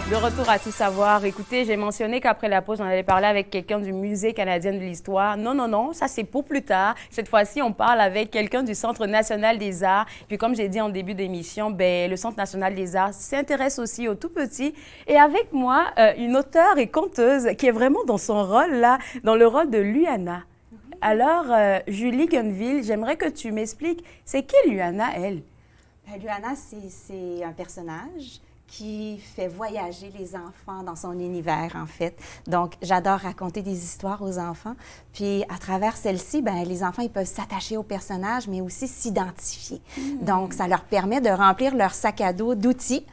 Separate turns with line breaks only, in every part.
De retour à Tout savoir. Écoutez, j'ai mentionné qu'après la pause, on allait parler avec quelqu'un du Musée canadien de l'histoire. Non, non, non, ça c'est pour plus tard. Cette fois-ci, on parle avec quelqu'un du Centre national des arts. Puis comme j'ai dit en début d'émission, le Centre national des arts s'intéresse aussi aux tout-petits. Et avec moi, une auteure et conteuse qui est vraiment dans son rôle là, dans le rôle de Luana. Alors, Julie Gunville, j'aimerais que tu m'expliques, c'est qui Luana, elle?
Luana, c'est un personnage qui fait voyager les enfants dans son univers, en fait. Donc, j'adore raconter des histoires aux enfants. Puis, à travers celle-ci, les enfants, ils peuvent s'attacher au personnage, mais aussi s'identifier. Donc, ça leur permet de remplir leur sac à dos d'outils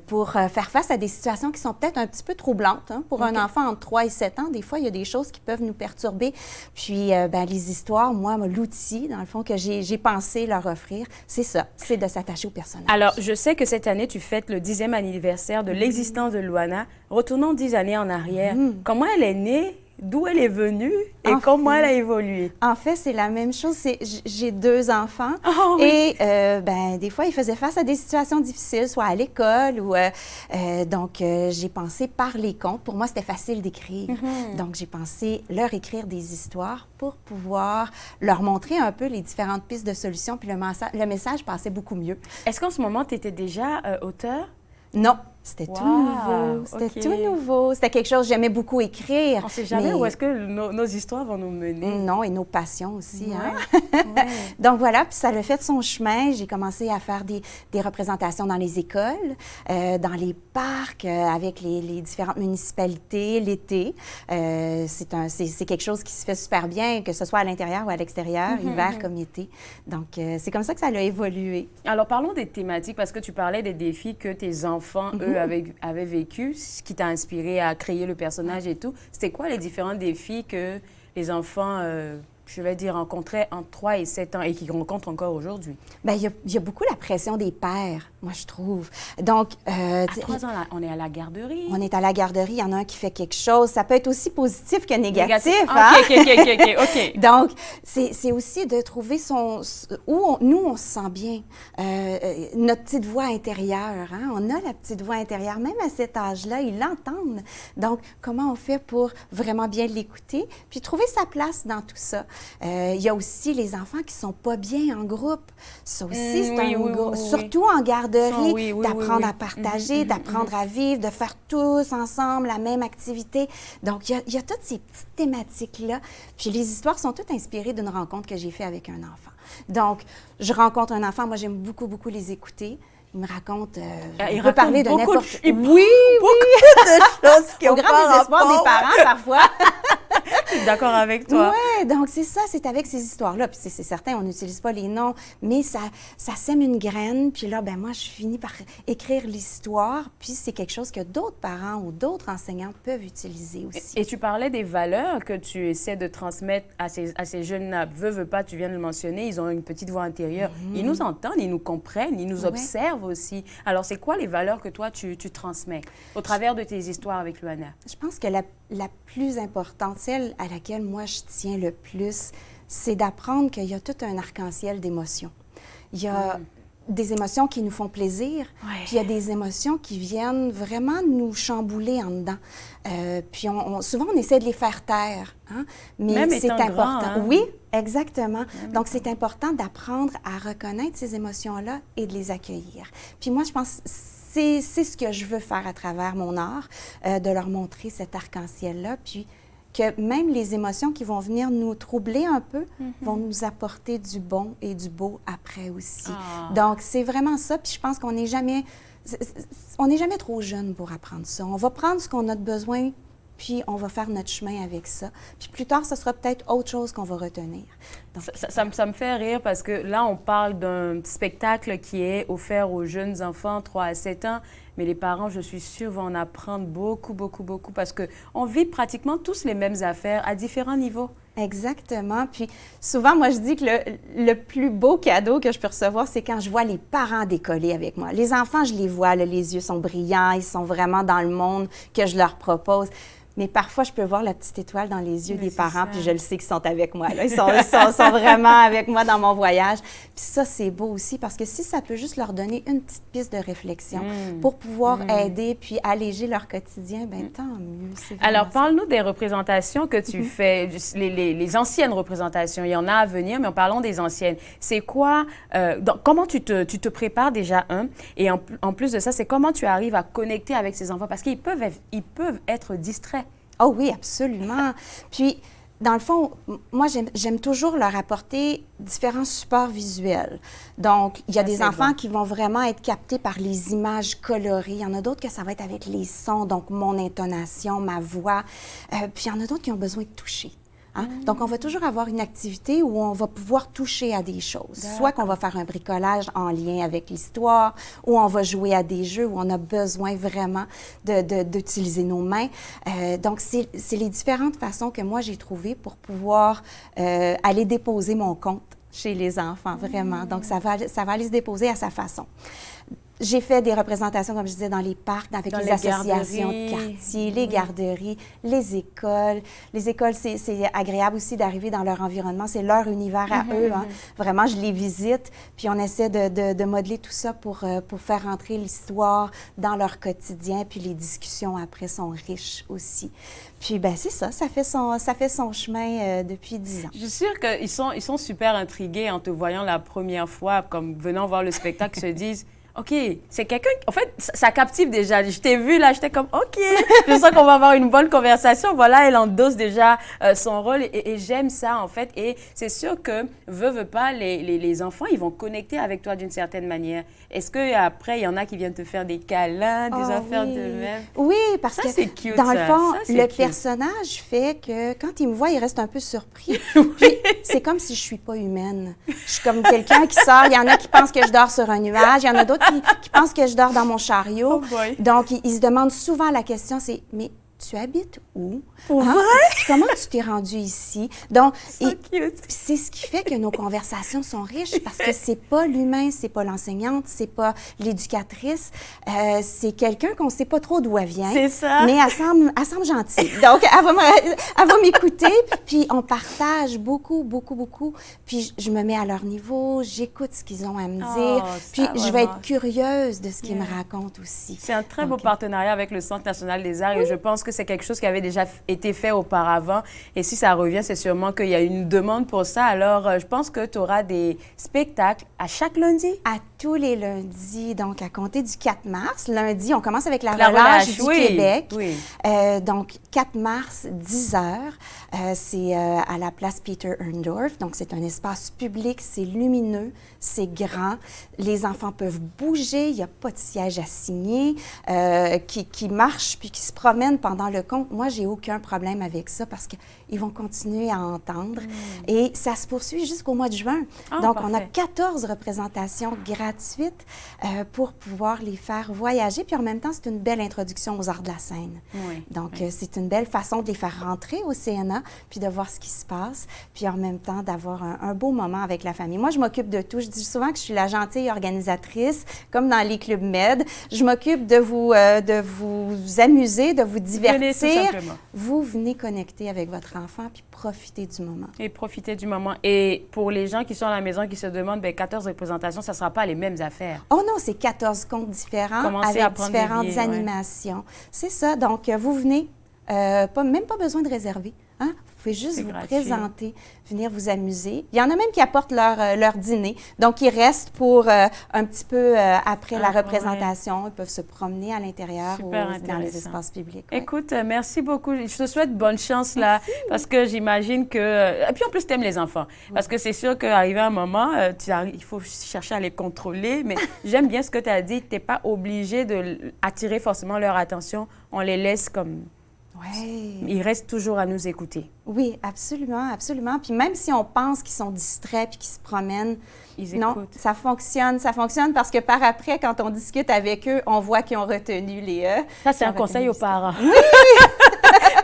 pour faire face à des situations qui sont peut-être un petit peu troublantes. Hein. Pour un enfant entre 3 et 7 ans, des fois, il y a des choses qui peuvent nous perturber. Puis, les histoires, moi, l'outil, dans le fond, que j'ai pensé leur offrir, c'est ça, c'est de s'attacher au personnage.
Alors, je sais que cette année, tu fêtes le 10e anniversaire de l'existence de Luana. Retournons 10 années en arrière. Comment elle est née? D'où elle est venue et comment elle a évolué?
En fait, c'est la même chose. J'ai 2 enfants et des fois, ils faisaient face à des situations difficiles, soit à l'école ou... donc, j'ai pensé par les contes. Pour moi, c'était facile d'écrire. Donc, j'ai pensé leur écrire des histoires pour pouvoir leur montrer un peu les différentes pistes de solutions. Puis le message passait beaucoup mieux.
Est-ce qu'en ce moment, tu étais déjà auteur?
Non. C'était tout nouveau. C'était tout nouveau. C'était quelque chose, j'aimais beaucoup écrire.
On ne sait jamais où est-ce que nos histoires vont nous mener.
Non, et nos passions aussi.
Ouais.
Hein?
Ouais.
Donc voilà, puis ça a fait son chemin. J'ai commencé à faire des représentations dans les écoles, dans les parcs, avec les différentes municipalités l'été. C'est quelque chose qui se fait super bien, que ce soit à l'intérieur ou à l'extérieur, hiver comme été. Donc, c'est comme ça que ça a évolué.
Alors, parlons des thématiques, parce que tu parlais des défis que tes enfants, eux, avaient vécu, ce qui t'a inspiré à créer le personnage et tout. C'était quoi les différents défis que les enfants, je vais dire, rencontraient entre 3 et 7 ans et qui rencontrent encore aujourd'hui?
Bien, il y a beaucoup la pression des pères, moi, je trouve. Donc...
à 3 ans, on est à la garderie.
On est à la garderie, il y en a un qui fait quelque chose. Ça peut être aussi positif que négatif.
Hein? OK.
Donc, c'est aussi de trouver nous, on se sent bien. Notre petite voix intérieure, hein? On a la petite voix intérieure. Même à cet âge-là, ils l'entendent. Donc, comment on fait pour vraiment bien l'écouter? Puis, trouver sa place dans tout ça. Il y a aussi les enfants qui sont pas bien en groupe. Ça aussi, c'est surtout en garderie, d'apprendre à partager, d'apprendre à vivre, de faire tous ensemble la même activité. Donc, il y a toutes ces petites thématiques-là. Puis, les histoires sont toutes inspirées d'une rencontre que j'ai faite avec un enfant. Donc, je rencontre un enfant, moi, j'aime beaucoup, beaucoup les écouter. Il me raconte, il peut parler de n'importe...
Beaucoup de choses qui ont
au grand désespoir des parents, parfois.
Je suis d'accord avec toi.
Oui, donc c'est ça, c'est avec ces histoires-là. Puis c'est certain, on n'utilise pas les noms, mais ça sème une graine. Puis là, moi, je finis par écrire l'histoire. Puis c'est quelque chose que d'autres parents ou d'autres enseignants peuvent utiliser aussi.
Et tu parlais des valeurs que tu essaies de transmettre à ces jeunes-là. Veux pas, tu viens de le mentionner, ils ont une petite voix intérieure. Ils nous entendent, ils nous comprennent, ils nous observent aussi. Alors, c'est quoi les valeurs que toi, tu transmets au travers de tes histoires avec Luana?
Je pense que la plus importante, celle à laquelle moi je tiens le plus, c'est d'apprendre qu'il y a tout un arc-en-ciel d'émotions. Il y a des émotions qui nous font plaisir, puis il y a des émotions qui viennent vraiment nous chambouler en dedans. Puis souvent, on essaie de les faire taire, hein? Mais c'est important.
Grand, hein?
Oui, exactement. Donc, c'est important d'apprendre à reconnaître ces émotions-là et de les accueillir. Puis moi, je pense... C'est ce que je veux faire à travers mon art, de leur montrer cet arc-en-ciel-là, puis que même les émotions qui vont venir nous troubler un peu vont nous apporter du bon et du beau après aussi. Donc, c'est vraiment ça, puis je pense qu'on n'est jamais trop jeune pour apprendre ça. On va prendre ce qu'on a de besoin, puis on va faire notre chemin avec ça. Puis plus tard, ce sera peut-être autre chose qu'on va retenir. Donc,
ça me fait rire parce que là, on parle d'un spectacle qui est offert aux jeunes enfants 3 à 7 ans, mais les parents, je suis sûre, vont en apprendre beaucoup parce qu'on vit pratiquement tous les mêmes affaires à différents niveaux.
Exactement. Puis souvent, moi, je dis que le plus beau cadeau que je peux recevoir, c'est quand je vois les parents décoller avec moi. Les enfants, je les vois, là, les yeux sont brillants, ils sont vraiment dans le monde que je leur propose. Mais parfois, je peux voir la petite étoile dans les yeux des parents,
ça.
puis je le sais qu'ils sont avec moi. Là. Ils sont vraiment avec moi dans mon voyage. Puis ça, c'est beau aussi, parce que si ça peut juste leur donner une petite piste de réflexion pour pouvoir aider puis alléger leur quotidien, bien, tant mieux.
Alors, parle-nous des représentations que tu fais, les anciennes représentations. Il y en a à venir, mais en parlant des anciennes, c'est quoi, comment tu te prépares déjà, et en plus de ça, c'est comment tu arrives à connecter avec ces enfants, parce qu'ils peuvent être distraits.
Oh oui, absolument. Puis, dans le fond, moi, j'aime toujours leur apporter différents supports visuels. Donc, il y a des enfants qui vont vraiment être captés par les images colorées. Il y en a d'autres que ça va être avec les sons, donc mon intonation, ma voix. Puis, il y en a d'autres qui ont besoin de toucher. Hein? Donc, on va toujours avoir une activité où on va pouvoir toucher à des choses. Soit qu'on va faire un bricolage en lien avec l'histoire, ou on va jouer à des jeux où on a besoin vraiment d'utiliser nos mains. Donc, c'est les différentes façons que moi, j'ai trouvées pour pouvoir aller déposer mon compte chez les enfants, vraiment. Donc, ça va aller se déposer à sa façon. J'ai fait des représentations, comme je disais, dans les parcs, avec les associations de quartier, les garderies, les écoles. Les écoles, c'est agréable aussi d'arriver dans leur environnement. C'est leur univers à eux. Hein. Vraiment, je les visite, puis on essaie de modeler tout ça pour faire entrer l'histoire dans leur quotidien, puis les discussions après sont riches aussi. Puis, ben c'est ça fait son chemin depuis 10 ans.
Je suis sûre qu'ils sont super intrigués en te voyant la première fois, comme venant voir le spectacle, ils se disent... OK, c'est quelqu'un... En fait, ça captive déjà. Je t'ai vu là, j'étais comme, OK, je sens qu'on va avoir une bonne conversation. Voilà, elle endosse déjà son rôle et j'aime ça, en fait. Et c'est sûr que, veut pas, les enfants, ils vont connecter avec toi d'une certaine manière. Est-ce qu'après, il y en a qui viennent te faire des câlins, des affaires de même?
Oui, parce
ça,
que,
c'est cute,
dans le fond, le
cute.
Personnage fait que quand il me voit, il reste un peu surpris. Puis, c'est comme si je suis pas humaine. Je suis comme quelqu'un qui sort. Il y en a qui pensent que je dors sur un nuage. Il y en a d'autres qui pensent que je dors dans mon chariot. Donc, ils se demandent souvent la question, c'est « Mais tu habites où? Hein? Comment tu t'es rendu ici? » Donc, c'est ce qui fait que nos conversations sont riches parce que c'est pas l'humain, c'est pas l'enseignante, c'est pas l'éducatrice, c'est quelqu'un qu'on sait pas trop d'où elle vient.
C'est ça.
Mais elle semble gentille. Donc, elle va m'écouter, puis on partage beaucoup. Puis je me mets à leur niveau, j'écoute ce qu'ils ont à me dire, puis je vais être curieuse de ce qu'ils me racontent aussi.
C'est un très beau partenariat avec le Centre national des arts et je pense que c'est quelque chose qui avait déjà été fait auparavant. Et si ça revient, c'est sûrement qu'il y a une demande pour ça. Alors, je pense que tu auras des spectacles à chaque lundi?
À tous les lundis, donc à compter du 4 mars. Lundi, on commence avec la relâche du Québec.
Oui.
Donc, 4 mars, 10 heures. C'est à la place Peter Erndorf. Donc, c'est un espace public, c'est lumineux, c'est grand. Les enfants peuvent bouger, il n'y a pas de siège assigné, qui marchent puis qui se promènent pendant le conte. Moi, j'ai aucun problème avec ça parce qu'ils vont continuer à entendre. Et ça se poursuit jusqu'au mois de juin. Donc,
parfait.
on a 14 représentations gratuites pour pouvoir les faire voyager. Puis en même temps, c'est une belle introduction aux arts de la scène. Donc, c'est une belle façon de les faire rentrer au CNA, puis de voir ce qui se passe, puis en même temps d'avoir un beau moment avec la famille. Moi, je m'occupe de tout. Je dis souvent que je suis la gentille organisatrice, comme dans les clubs med. Je m'occupe de vous amuser, de vous divertir. Vous venez connecter avec votre enfant, puis profiter du moment.
Et profiter du moment. Et pour les gens qui sont à la maison, qui se demandent, 14 représentations, ça ne sera pas les mêmes affaires.
Oh non, c'est 14 contes différents avec différentes animations. C'est ça. Donc, vous venez, même pas besoin de réserver. Hein? Vous pouvez juste vous présenter, venir vous amuser. Il y en a même qui apportent leur dîner. Donc, ils restent pour un petit peu après la représentation. Ils peuvent se promener à l'intérieur ou dans les espaces publics.
Écoute, merci beaucoup. Je te souhaite bonne chance là, parce que j'imagine que... Et puis en plus, tu aimes les enfants. Parce que c'est sûr qu'arrivé à un moment, il faut chercher à les contrôler. Mais j'aime bien ce que tu as dit. Tu n'es pas obligé d'attirer forcément leur attention. On les laisse comme... Ils restent toujours à nous écouter.
Oui, absolument. Puis même si on pense qu'ils sont distraits puis qu'ils se promènent, ça fonctionne parce que par après, quand on discute avec eux, on voit qu'ils ont retenu les E.
Ça, c'est un conseil aux parents. Oui!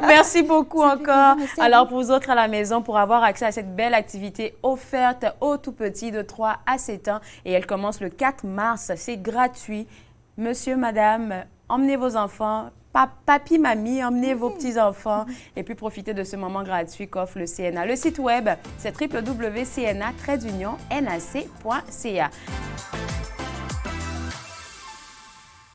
Merci beaucoup encore. Alors, pour vous autres à la maison, pour avoir accès à cette belle activité offerte aux tout-petits de 3 à 7 ans, et elle commence le 4 mars, c'est gratuit. Monsieur, madame, emmenez vos enfants, papi, mamie, emmenez vos petits-enfants et puis profitez de ce moment gratuit qu'offre le CNA. Le site web, c'est www.cna-nac.ca.